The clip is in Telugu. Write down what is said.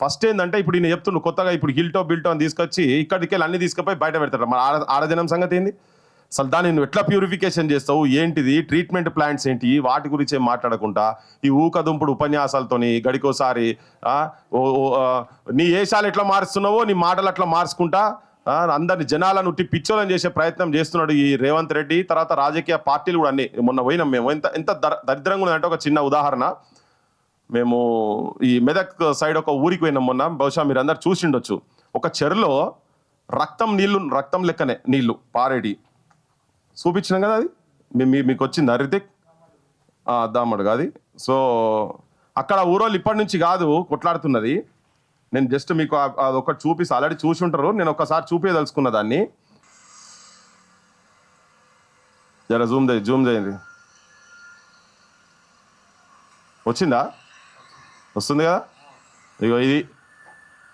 ఫస్ట్ ఏంటంటే ఇప్పుడు నేను చెప్తుండు కొత్తగా ఇప్పుడు బిల్టో అని తీసుకొచ్చి ఇక్కడికి వెళ్ళి అన్ని తీసుకుపోయి బయట పెడతాడు. మన ఆడజనం సంగతి ఏంది? అసలు దాన్ని నువ్వు ఎట్లా ప్యూరిఫికేషన్ చేస్తావు, ఏంటిది ట్రీట్మెంట్ ప్లాంట్స్ ఏంటి, వాటి గురించి ఏం మాట్లాడకుండా ఈ ఊకదుంపుడు ఉపన్యాసాలతోని గడికోసారి నీ ఏషాలు ఎట్లా మారుస్తున్నావో నీ మాటలు అట్లా మార్చుకుంటా అందరిని జనాలను పిచ్చోలని చేసే ప్రయత్నం చేస్తున్నాడు ఈ రేవంత్ రెడ్డి. తర్వాత రాజకీయ పార్టీలు కూడా అన్ని. మొన్న పోయినాం మేము, ఎంత దరిద్రంగా ఉన్నదంటే ఒక చిన్న ఉదాహరణ. మేము ఈ మెదక్ సైడ్ ఒక ఊరికి పోయినాం మొన్న, బహుశా మీరు అందరు చూసిండొచ్చు. ఒక చెరులో రక్తం లెక్కనే నీళ్లు పారేటి చూపించినాం కదా, అది మీకు వచ్చింది రితిక్ దామడు కాదు. సో అక్కడ ఊరోళ్ళు ఇప్పటి నుంచి కాదు కొట్లాడుతున్నది. నేను జస్ట్ మీకు అదొకటి చూపిస్తే ఆల్రెడీ చూసి ఉంటారు, నేను ఒకసారి చూపించదలుచుకున్న దాన్ని. జర జూమ్ చేయండి. వచ్చిందా? వస్తుంది కదా. ఇగో ఇది